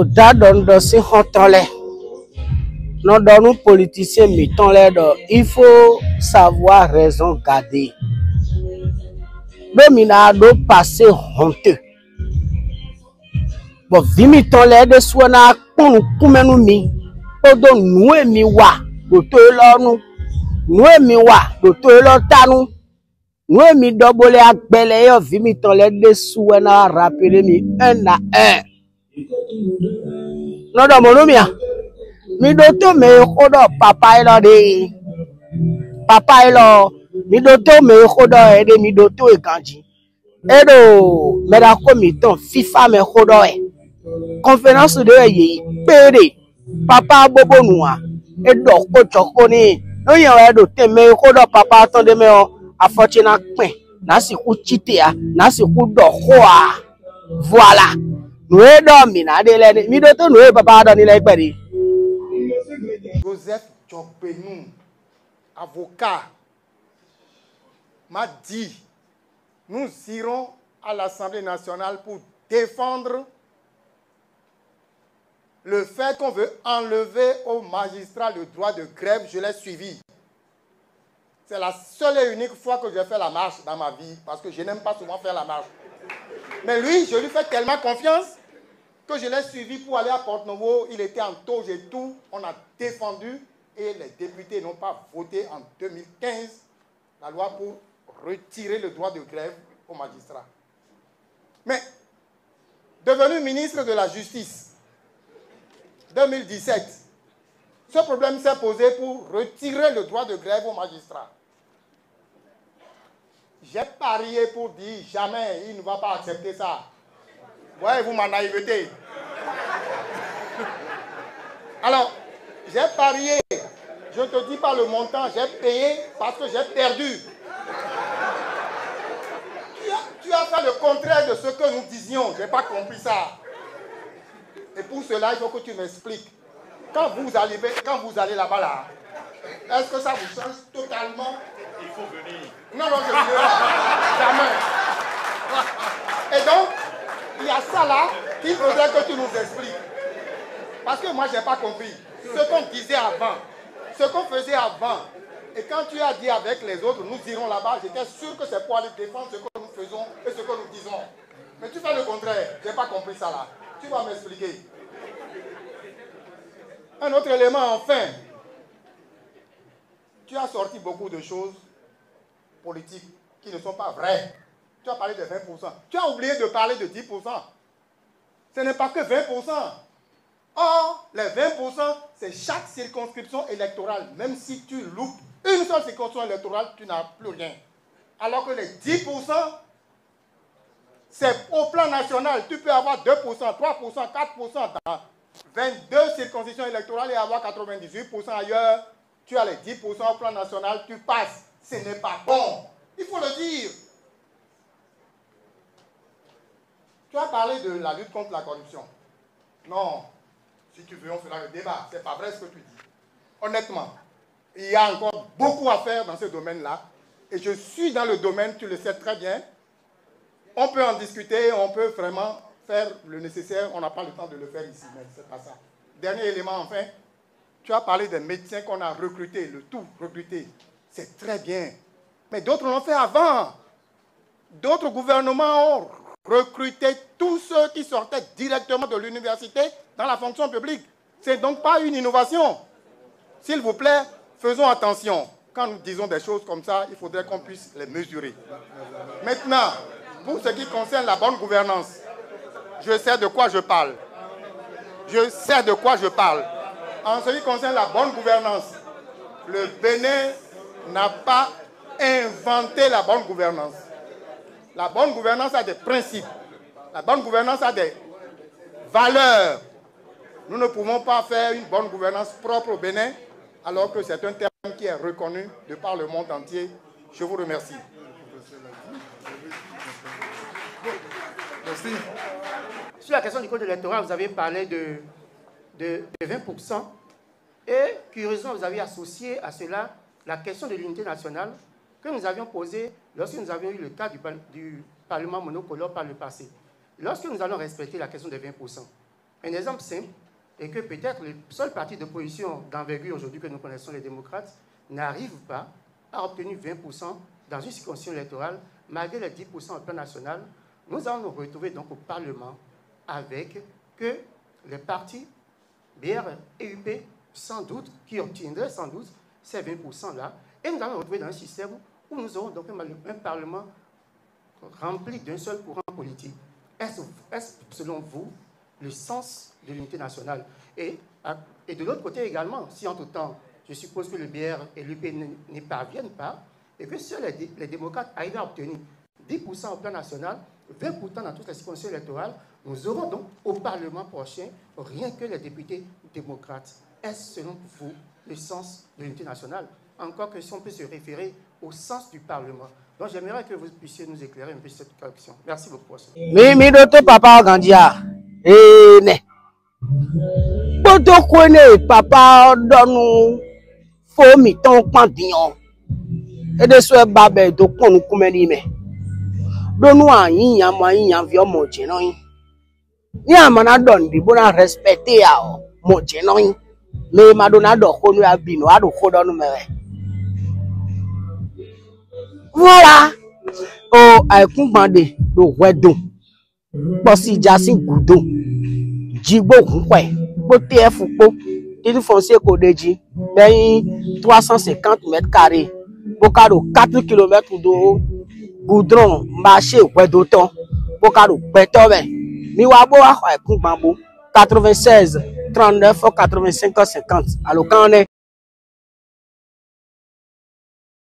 Oh, d'adon si hantole. Non, dans nous politiciens, mettons les deux. Il faut savoir raison garder. Domina do passer honteux. Bon, vimiton les deux soit na koumenu mi. Todo nous et mi wa. Doto l'onu. Nous et mi wa. Doto l'otanu. Nous et mi dobole akbele yo. Vimiton les deux soit na rappeler mi un à un. Non, dans mon nom, mi doto me kodo papa ilo de. Papa ilo. Mi doto me kodo ede mi doto e kanji. Edo me da komiton FIFA me kodo e. Conférence de ye pere papa bobo noa edo ko choko ni no yan edo teme ko do papa ton de me o afoti na pin na si ku chite a na si ku do ko a voilà no edo mi na de le mi do to no e papa do ni le pere. Joseph Djokbenou, avocat, m'a dit nous irons à l'Assemblée nationale pour défendre le fait qu'on veut enlever aux magistrats le droit de grève. Je l'ai suivi. C'est la seule et unique fois que j'ai fait la marche dans ma vie, parce que je n'aime pas souvent faire la marche. Mais lui, je lui fais tellement confiance que je l'ai suivi pour aller à Porte-Novo. Il était en tauge et tout. On a défendu et les députés n'ont pas voté en 2015 la loi pour retirer le droit de grève aux magistrats. Mais, devenu ministre de la Justice, 2017, ce problème s'est posé pour retirer le droit de grève aux magistrats. J'ai parié pour dire jamais il ne va pas accepter ça. Voyez-vous ma naïveté. Alors, j'ai parié, je ne te dis pas le montant, j'ai payé parce que j'ai perdu. Tu as fait le contraire de ce que nous disions, je n'ai pas compris ça. Et pour cela, il faut que tu m'expliques. Quand vous allez là-bas, là, est-ce que ça vous change totalement? Il faut venir. Non, non, je ne veux pas. Jamais. Et donc, il y a ça là qu'il faudrait que tu nous expliques. Parce que moi, je n'ai pas compris. Ce qu'on disait avant, ce qu'on faisait avant, et quand tu as dit avec les autres, nous irons là-bas, j'étais sûr que c'est pour aller défendre ce que nous faisons et ce que nous disons. Mais tu fais le contraire. Je n'ai pas compris ça là. Tu vas m'expliquer. Un autre élément, enfin. Tu as sorti beaucoup de choses politiques qui ne sont pas vraies. Tu as parlé de 20%. Tu as oublié de parler de 10%. Ce n'est pas que 20%. Or, les 20%, c'est chaque circonscription électorale. Même si tu loupes une seule circonscription électorale, tu n'as plus rien. Alors que les 10%, c'est au plan national. Tu peux avoir 2%, 3%, 4% dans 22 circonscriptions électorales et avoir 98% ailleurs. Tu as les 10% au plan national, tu passes. Ce n'est pas bon. Il faut le dire. Tu as parlé de la lutte contre la corruption. Non. Si tu veux, on fera le débat. Ce n'est pas vrai ce que tu dis. Honnêtement, il y a encore beaucoup à faire dans ce domaine-là. Et je suis dans le domaine, tu le sais très bien. On peut en discuter, on peut vraiment faire le nécessaire. On n'a pas le temps de le faire ici, mais ce n'est pas ça. Dernier élément, enfin. Tu as parlé des médecins qu'on a recrutés, le tout recruté. C'est très bien. Mais d'autres l'ont fait avant. D'autres gouvernements ont recruté tous ceux qui sortaient directement de l'université dans la fonction publique. Ce n'est donc pas une innovation. S'il vous plaît, faisons attention. Quand nous disons des choses comme ça, il faudrait qu'on puisse les mesurer. Maintenant, pour ce qui concerne la bonne gouvernance, je sais de quoi je parle. Je sais de quoi je parle. En ce qui concerne la bonne gouvernance, le Bénin n'a pas inventé la bonne gouvernance. La bonne gouvernance a des principes. La bonne gouvernance a des valeurs. Nous ne pouvons pas faire une bonne gouvernance propre au Bénin, alors que c'est un terme qui est reconnu de par le monde entier. Je vous remercie. Merci. Sur la question du code électoral, vous avez parlé de 20%. Et curieusement, vous avez associé à cela la question de l'unité nationale que nous avions posée lorsque nous avions eu le cas du Parlement monocolore par le passé. Lorsque nous allons respecter la question des 20%, Un exemple simple est que peut-être le seul parti d'opposition d'envergure aujourd'hui que nous connaissons, les démocrates, n'arrive pas à obtenir 20% dans une circonscription électorale, malgré les 10% au plan national. Nous allons nous retrouver donc au Parlement avec que les partis BR et UP, sans doute, qui obtiendraient sans doute ces 20%-là, et nous allons nous retrouver dans un système où nous aurons donc un Parlement rempli d'un seul courant politique. Est-ce, selon vous, le sens de l'unité nationale? Et de l'autre côté également, si entre-temps, je suppose que le BR et l'UP n'y parviennent pas, et que seuls les démocrates arrivent à obtenir 10% au plan national, 20% dans toutes les circonscriptions électorales, nous aurons donc au Parlement prochain rien que les députés démocrates. Est-ce selon vous le sens de l'unité nationale? Encore que si on peut se référer au sens du Parlement. Donc j'aimerais que vous puissiez nous éclairer un peu cette question. Merci beaucoup. Mi doto papa gandia. Ne. Boto kone papa donu fo mi ton pandion. Et de ce babé do konu kumeni me. Donu ayin yan vi omo jenoyin. Ni amana don bi bona respecter ya mo jenoyin. Me madonna do konu abino ado kodonu mewe. Voilà. Oh, aikun bande do wedun. Bosi jasin gudun. Jigbo kunpe. Bo TF po. Titre foncier Kodeji. Ben 350 mètres carrés. Bokado 4 km de goudron marché wedoton. Bokado beton ben. Mi wabo wa aikun bambo 96 39 85 50. Alors quand on est